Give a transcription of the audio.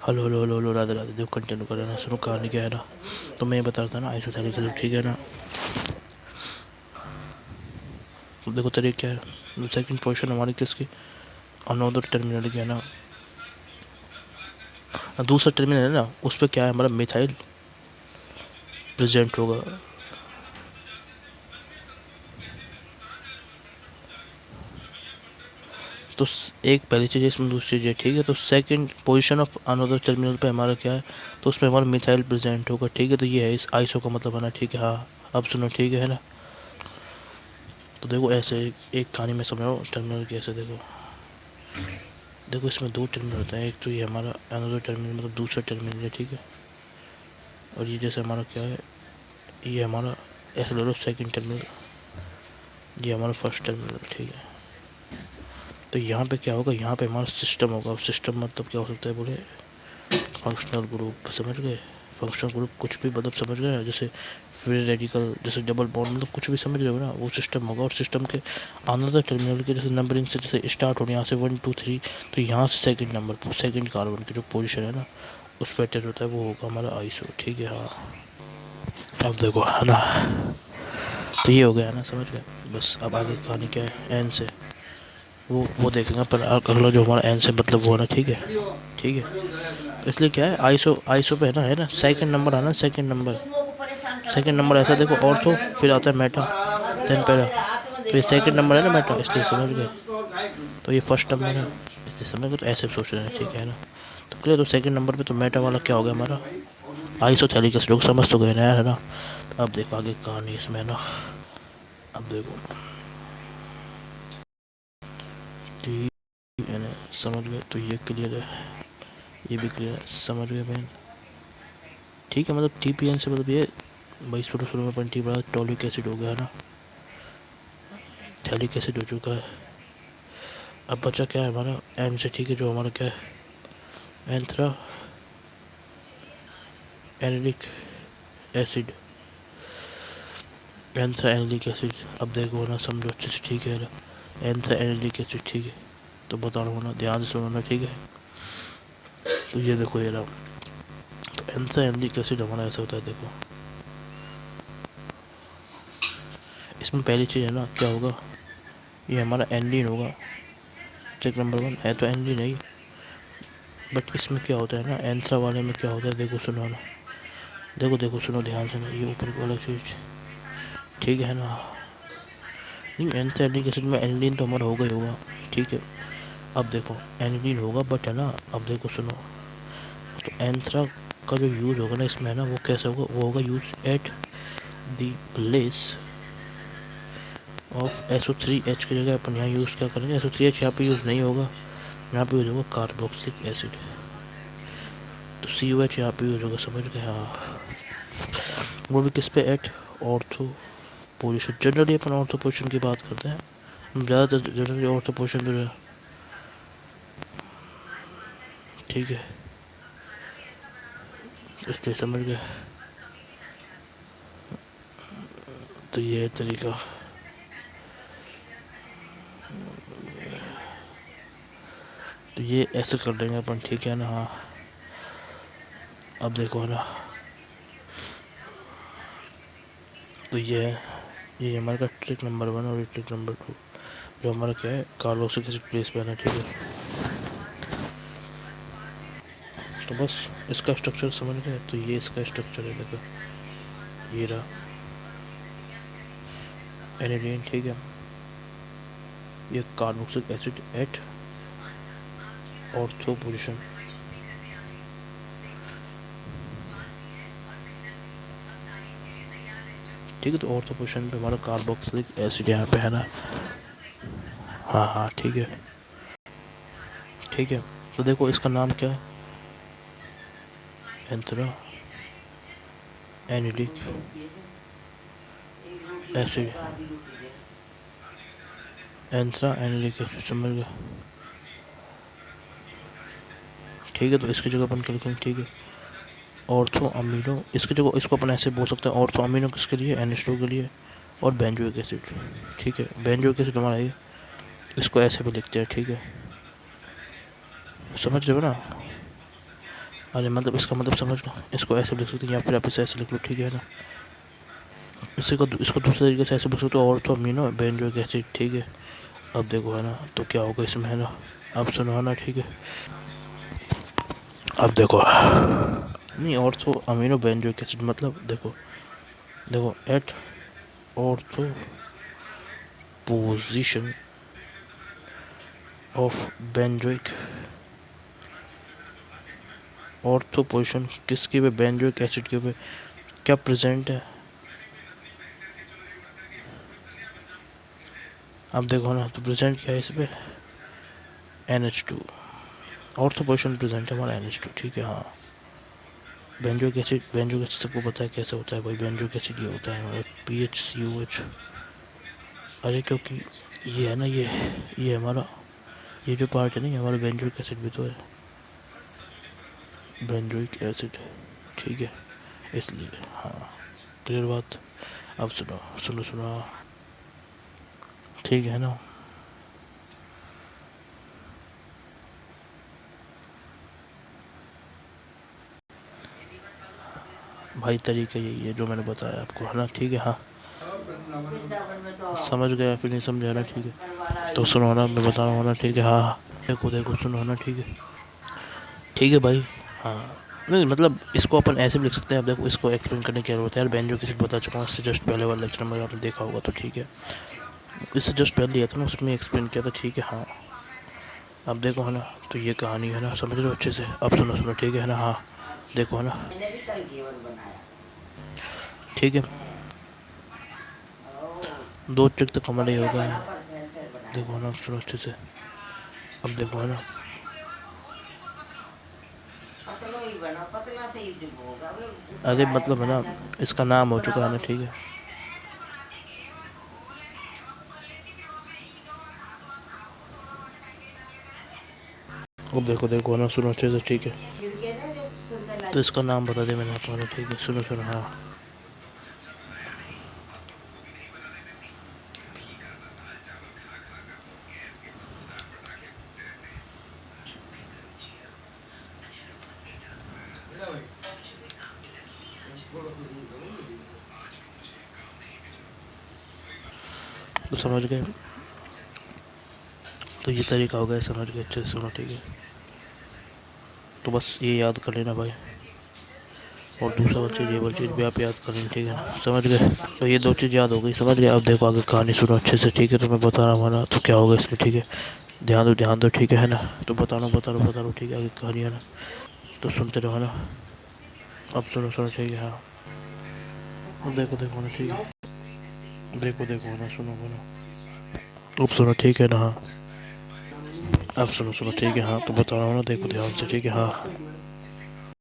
Hello hello hello hello, Radhe Radhe. देखो continue कर रहे ना, सुनो कहानी क्या है ना। तो मैं ये बता रहा था ना आइसोथैलिक एसिड, ठीक है ना। तो देखो तरीका क्या है, सेकंड पोजीशन हमारी किसकी, अनोदर टर्मिनल की है ना। दूसरा टर्मिनल है ना, उस पर क्या है हमारा मिथाइल प्रेजेंट होगा। तो एक पहली चीज़ है, इसमें दूसरी चीज़ है, ठीक है। तो second position of another terminal पे हमारा क्या है, तो उसमें हमारा मिथाइल प्रेजेंट होगा, ठीक है। तो ये है इस आइसो का मतलब है ना, ठीक है। हाँ अब सुनो, ठीक है ना। तो देखो ऐसे एक कहानी में समझाओ टर्मिनल कैसे। देखो देखो इसमें दो टर्मिनल होते हैं, एक तो ये हमारा अनदर टर्मिनल मतलब दूसरा टर्मिनल है, ठीक है। और ये जैसे हमारा क्या है, ये हमारा ऐसे ले लो सेकेंड टर्मिनल, ये हमारा फर्स्ट टर्मिनल, ठीक है। तो यहाँ पे क्या होगा, यहाँ पे हमारा सिस्टम होगा। सिस्टम मतलब क्या हो सकता है बोले, फंक्शनल ग्रुप, समझ गए। फंक्शनल ग्रुप कुछ भी मतलब समझ गए ना, जैसे फ्री रेडिकल, जैसे डबल बॉन्ड, मतलब कुछ भी समझ रहे हो ना, वो सिस्टम होगा। और सिस्टम के अनदर टर्मिनल के जैसे नंबरिंग से जैसे स्टार्ट होने यहाँ से 1 2 3, तो यहाँ से सेकंड नंबर सेकंड कार्बन की जो पोजीशन है ना, उस पर अटैच होता है, वो होगा हमारा आइसो, ठीक है। हाँ अब देखो है ना, तो ये हो गया है ना, समझ गए। बस अब आगे कहानी क्या है, एन से वो देखेंगे, पर अगला जो हमारा एन से मतलब वो है ना, ठीक है। ठीक है, तो इसलिए क्या है, आइसो आइसो पे है ना सेकंड नंबर आना, सेकंड नंबर। सेकंड नंबर ऐसा देखो, ऑर्थो फिर आता है मेटा, देन पैरा। तो ये सेकंड नंबर है ना मेटा, इसलिए समझ गए। तो ये फर्स्ट नंबर है, इसलिए समझ गए। तो ऐसे सोच रहे हैं, ठीक है ना। तो क्लियर। तो सेकंड नंबर पे तो मेटा वाला क्या हो गया हमारा, आइसोथैलिक एसिड। समझ तो गए ना यार, है ना। अब देखो आगे कहानी इसमें ना। अब देखो ठीक है ना, समझ गए। तो ये क्लियर है, ये भी क्लियर है, समझ गए बहन। ठीक है, मतलब टीपीएन से मतलब ये भाई शुरू में अपन टी बड़ा टॉलिक एसिड हो गया है ना, थैलिक एसिड हो चुका है। अब बचा क्या है हमारा एन से, ठीक है। जो हमारा क्या है, एंथ्रा एनिलिक एसिड, एंथ्रा एनिलिक एसिड। अब देखो ना, समझो अच्छे से, ठीक है। एंथ्रा एनिलिक एसिड, ठीक है। तो बता रहा हूँ ना, ध्यान से सुनो ना, ठीक है। तो ये देखो ये रहा। तो एंथ्रा एनिलिक एसिड हमारा ऐसा होता है, देखो इसमें पहली चीज़ है ना, क्या होगा, ये हमारा एंडीन होगा। चेक नंबर 1 है तो एंडीन नहीं, बट इसमें क्या होता है ना, एंथ्रा वाले में क्या होता है, देखो सुनो ना, देखो देखो सुनो ध्यान से ना, ये ऊपर की वाला चीज़, ठीक है ना। नहीं, एंथ्रेलिक एसिड में एनिलीन तो हमारा होगा ही होगा, ठीक है। अब देखो एनिलीन होगा, बट है ना, अब देखो सुनो। तो एंथ्रा का जो यूज़ होगा ना इसमें, है ना, वो कैसे होगा, वो होगा use at the place of SO3H की जगह अपन यहाँ यूज़ क्या करेंगे, SO3H यहाँ पे यूज़ नहीं होगा, यहाँ पे यूज़ होगा कार्बोक्सिलिक एसिड। तो COH यहाँ पे यूज़ होगा, समझ गए। हाँ, वो भी किस पे, एट ऑर्थो पोजिशन। जनरली अपन ऑर्थो पोजिशन की बात करते हैं, ज़्यादातर जनरली ऑर्थो पोजिशन जो है, ठीक है। इसलिए समझ गए। तो ये है तरीका। तो ये ऐसे कर देंगे अपन, ठीक है ना। हाँ अब देखो ना, तो ये है, ये हमारे का ट्रिक नंबर 1 और ट्रिक नंबर 2, जो हमारा क्या है, कार्बोक्सिलिक एसिड प्लेस पे है, ठीक है। तो बस इसका स्ट्रक्चर समझ गए। तो ये इसका स्ट्रक्चर है, देखो ये रहा एनिलीन, ठीक है। ये carboxylic acid at ortho position, ठीक है। तो ऑर्थो पोजिशन पे हमारा कार्बोक्सिलिक एसिड यहाँ पे है ना। हाँ हाँ ठीक है, ठीक है। तो देखो इसका नाम क्या है, एंथ्रा एनिलिक एसिड, एंथ्रा एनिलिक एसिड, समझ गए। ठीक है, तो इसकी जगह अपन क्या लिखेंगे, ठीक है, ऑर्थो अमीनो। इसकी जगह इसको अपन ऐसे बोल सकते हैं, ऑर्थो अमीनो किसके लिए, NH2 के लिए, और बेंजोइक एसिड, ठीक है। बेंजोइक एसिड हमारा ये, इसको ऐसे भी लिखते हैं, ठीक है। समझ रहे हो ना। अरे मतलब इसका मतलब समझ लो, इसको ऐसे लिख सकते हैं या फिर आप इसे ऐसे लिख लो, ठीक है ना। इसको दूसरे तरीके से ऐसे लिख सकते हो, और तो अमीनो बेंजोइक एसिड, ठीक है। अब देखो है ना, तो क्या होगा इसमें है ना, अब सुनो है ना, ठीक है। अब देखो, नहीं ऑर्थो अमीनो बेंजोइक एसिड मतलब देखो, देखो at ortho position of benzoic, ortho position किसके पे, बेंजोइक एसिड के पे क्या प्रेजेंट है। अब देखो ना, तो प्रेजेंट क्या है इस पे, NH2, ऑर्थो पोजीशन प्रेजेंट है हमारा NH2, ठीक है। हाँ, बेंजोइक एसिड, बेंजोइक एसिड सबको पता है कैसे होता है भाई, बेंजोइक एसिड ये होता है हमारा PHCOH। अरे क्योंकि ये है ना, ये हमारा, ये जो पार्ट है ना, ये हमारा बेंजोइक एसिड भी तो है, बेंजोइक एसिड, ठीक है, इसलिए। हाँ, क्लियर बात। अब सुनो सुनो सुनो, ठीक है ना। भाई तरीका यही है जो मैंने बताया आपको, है ना, ठीक है। हाँ, समझ गया फिर नहीं समझा ना, ठीक है। तो सुनो ना, मैं बता रहा हूँ ना, ठीक है। हाँ हाँ, देखो देखो सुनो ना, ठीक है, ठीक है भाई। हाँ, नहीं मतलब इसको अपन ऐसे भी लिख सकते हैं। अब देखो, इसको एक्सप्लेन करने की जरूरत है यार, बेंजो किसी बता चुका हूँ इससे जस्ट पहले वाले लेक्चर में आपने देखा होगा, तो ठीक है। इससे जस्ट पहले लिया था ना, उसमें एक्सप्लेन किया था, ठीक है। हाँ, अब देखो है ना, तो ये कहानी है ना, समझ रहे हो अच्छे से। अब सुनो सुनो, ठीक है ना। हाँ, देखो है ना, ठीक है, दो ट्रिक तो कमर ही हो गए हैं। देखो ना, सुनो अच्छे से। अब देखो है ना, अरे मतलब है ना, इसका नाम हो चुका है ना, ठीक है। अब देखो देखो ना, सुनो अच्छे से, ठीक है। तो इसका नाम बता दिया मैंने आपको ना, ठीक है। सुनो सुनो, हाँ, तो समझ गए। तो ये तरीका हो गया, समझ गए अच्छे से, सुनो, ठीक है। तो बस ये याद कर लेना भाई, और दूसरा वाली चीज़ भी आप याद कर लेना, ठीक है, समझ गए। तो ये दो चीज़ याद हो गई, समझ गए। अब देखो आगे कहानी सुनो अच्छे से, ठीक है। तो मैं बता रहा हूँ ना, तो क्या होगा इसमें, ठीक है। ध्यान दो, ठीक है ना। तो बता रहा हूँ, ठीक है, आगे कहानी है ना, तो सुनते रहो ना। अब सुनो सुनो, ठीक है। हाँ, देखो देखो ना, ठीक है, देखो देखो ना, सुनो ना, अब सुनो, ठीक है ना। हाँ, अब सुनो सुनो, ठीक है। हाँ, तो बता रहा हूँ ना, देखो ध्यान से, ठीक है। हाँ,